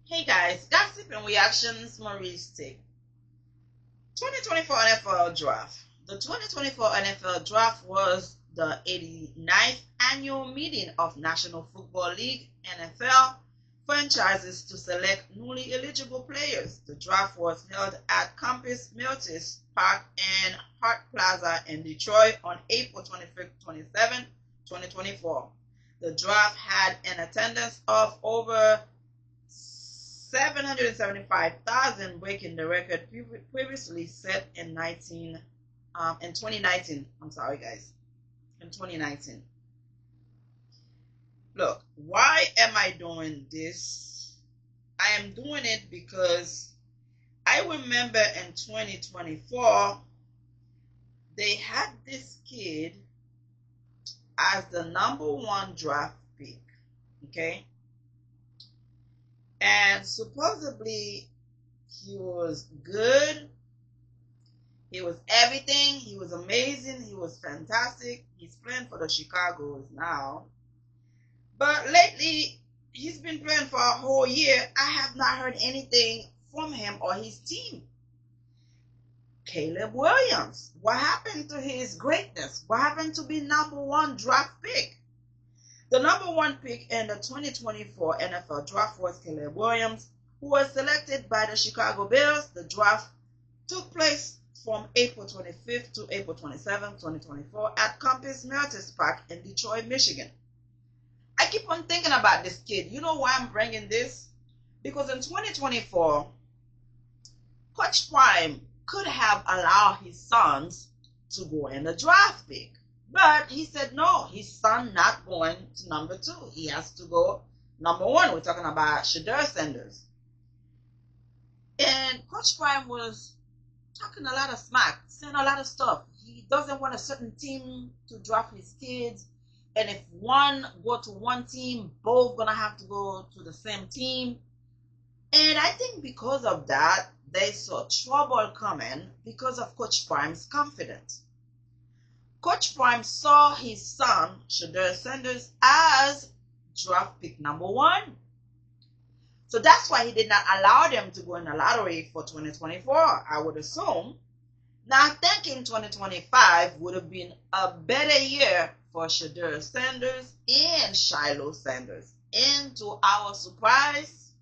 Hey guys, gossip and reactions, Maurice take. 2024 NFL Draft. The 2024 NFL Draft was the 89th annual meeting of National Football League (NFL) franchises to select newly eligible players. The draft was held at Campus Miltis Park and Hart Plaza in Detroit on April 25th, 27, 2024. The draft had an attendance of over 775,000, breaking the record previously set in 2019. I'm sorry, guys, in 2019. Look, why am I doing this? I am doing it because I remember in 2024 they had this kid as the #1 draft pick. Okay, and supposedly he was good. He was everything. He was amazing. He was fantastic. He's playing for the Chicago's now. But lately, he's been playing for a whole year. I have not heard anything from him or his team. Caleb Williams. What happened to his greatness? What happened to be #1 draft pick? The #1 pick in the 2024 NFL Draft was Caleb Williams, who was selected by the Chicago Bears. The draft took place from April 25th to April 27th, 2024 at Campus Miltis Park in Detroit, Michigan. I keep on thinking about this kid. You know why I'm bringing this? Because in 2024, Coach Prime could have allowed his sons to go in the draft pick. But he said no, his son not going to #2. He has to go #1. We're talking about Shedeur Sanders. And Coach Prime was talking a lot of smack, saying a lot of stuff. He doesn't want a certain team to draft his kids. And if one go to one team, both gonna have to go to the same team. And I think because of that, they saw trouble coming because of Coach Prime's confidence. Coach Prime saw his son, Shedeur Sanders, as draft pick #1. So that's why he did not allow them to go in the lottery for 2024, I would assume. Now, thinking 2025 would have been a better year for Shedeur Sanders and Shiloh Sanders. And to our surprise,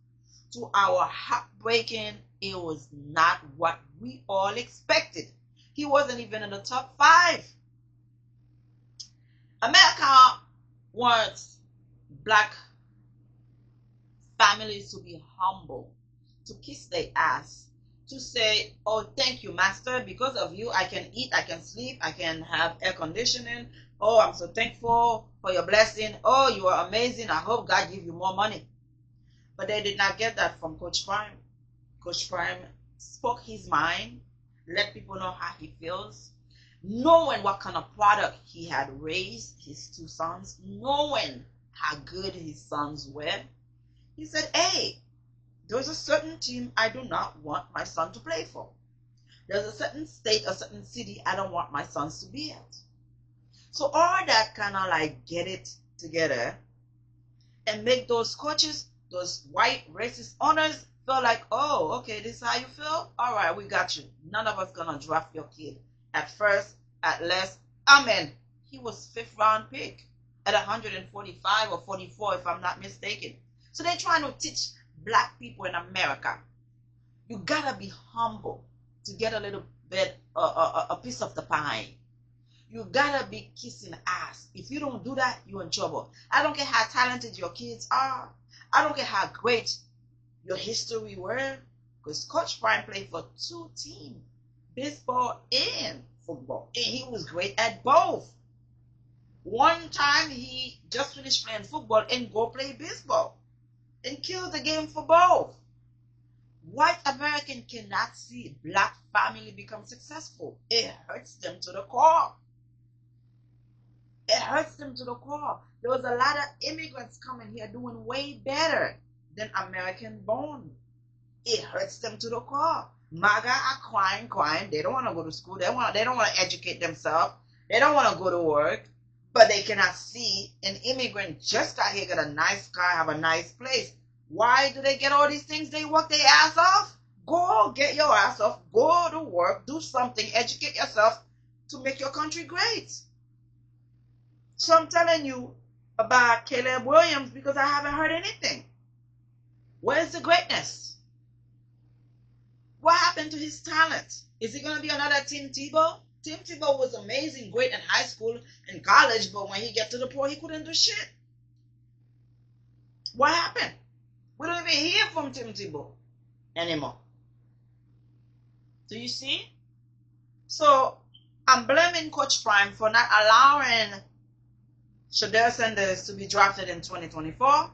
to our heartbreaking, it was not what we all expected. He wasn't even in the top 5. America wants black families to be humble, to kiss their ass, to say, oh, thank you, master. Because of you, I can eat, I can sleep, I can have air conditioning. Oh, I'm so thankful for your blessing. Oh, you are amazing. I hope God give you more money. But they did not get that from Coach Prime. Coach Prime spoke his mind, let people know how he feels, knowing what kind of product he had raised his 2 sons, knowing how good his sons were. He said, hey, there's a certain team I do not want my son to play for. There's a certain state, a certain city I don't want my sons to be at. So all that kind of like get it together and make those coaches, those white racist owners feel like, oh, okay, this is how you feel? All right, we got you. None of us gonna draft your kid at first, at last. Amen. He was 5th round pick at 145 or 44, if I'm not mistaken. So they're trying to teach black people in America, you gotta be humble to get a little bit, a piece of the pie. You gotta be kissing ass. If you don't do that, you're in trouble. I don't care how talented your kids are. I don't care how great your history were. Because Coach Prime played for 2 teams, baseball and football. And he was great at both. One time he just finished playing football and go play baseball and kill the game for both. White American cannot see black family become successful. It hurts them to the core. It hurts them to the core. There was a lot of immigrants coming here doing way better than American born. It hurts them to the core. MAGA are crying. They don't want to go to school. They don't want to educate themselves. They don't want to go to work. But they cannot see an immigrant just got here, got a nice car, have a nice place. Why do they get all these things? They work their ass off. Go get your ass off. Go to work. Do something. Educate yourself to make your country great. So I'm telling you about Caleb Williams because I haven't heard anything. Where's the greatness? What happened to his talent? Is he going to be another Tim Tebow? Tim Tebow was amazing, great in high school and college, but when he got to the pro, he couldn't do shit. What happened? We don't even hear from Tim Tebow anymore. Do you see? So I'm blaming Coach Prime for not allowing Shedeur Sanders to be drafted in 2024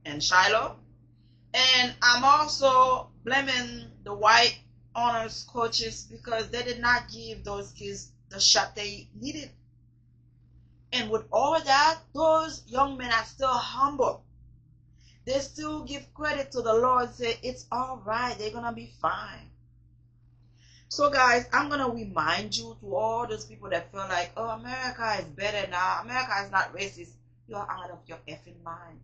in Shiloh. And I'm also blaming the white honors coaches because they did not give those kids the shot they needed. And with all that, those young men are still humble. They still give credit to the Lord, say it's all right, they're gonna be fine. So guys, I'm gonna remind you to all those people that feel like, oh, America is better now, America is not racist. You're out of your effing mind.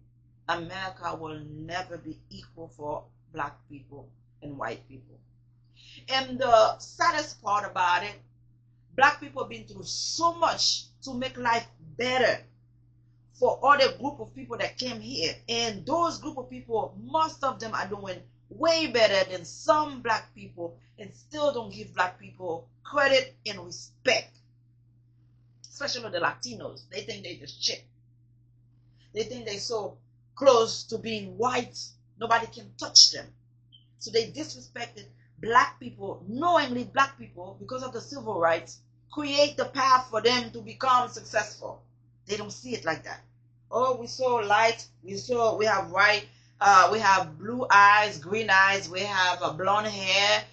America will never be equal for black people and white people. And the saddest part about it, black people have been through so much to make life better for other group of people that came here. And those group of people, most of them are doing way better than some black people and still don't give black people credit and respect. Especially the Latinos. They think they just shit. They think they're so close to being white, nobody can touch them. So they disrespected black people, knowingly black people, because of the civil rights, create the path for them to become successful. They don't see it like that. Oh, we so light, we have white, we have blue eyes, green eyes, we have blonde hair,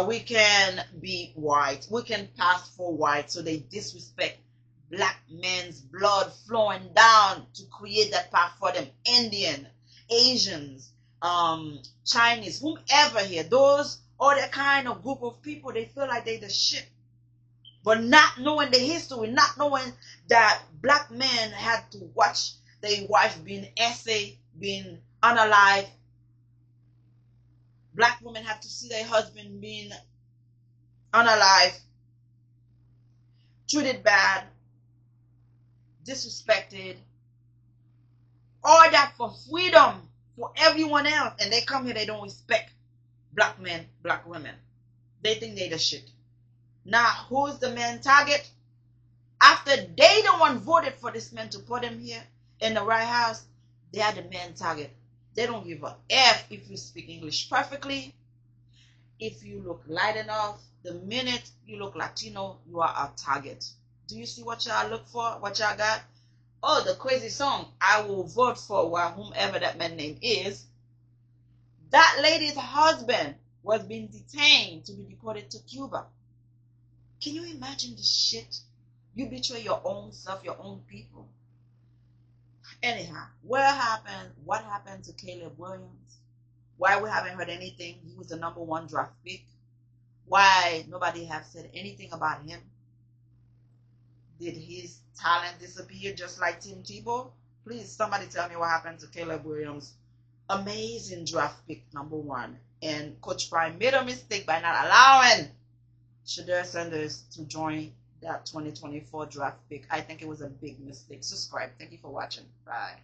we can be white, we can pass for white. So they disrespect black men's blood flowing down to create that path for them. Indian, Asians, Chinese, whomever here, those other kind of group of people, they feel like they the shit. But not knowing the history, not knowing that black men had to watch their wife being essayed, being unalive. Black women have to see their husband being unalive, treated bad, disrespected, all that for freedom for everyone else. And they come here, they don't respect black men, black women. They think they the shit. Now, who's the main target? After they the one voted for this man to put him here in the White House, they are the main target. They don't give a F if you speak English perfectly, if you look light enough. The minute you look Latino, you are a target. Do you see what y'all look for? What y'all got? Oh, the crazy song, I will vote for whomever that man's name is. That lady's husband was being detained to be deported to Cuba. Can you imagine this shit? You betray your own self, your own people. Anyhow, what happened to Caleb Williams? Why we haven't heard anything? He was the #1 draft pick. Why nobody have said anything about him? Did his talent disappear just like Tim Tebow? Please, somebody tell me what happened to Caleb Williams. Amazing draft pick, #1. And Coach Prime made a mistake by not allowing Shedeur Sanders to join that 2024 draft pick. I think it was a big mistake. Subscribe. Thank you for watching. Bye.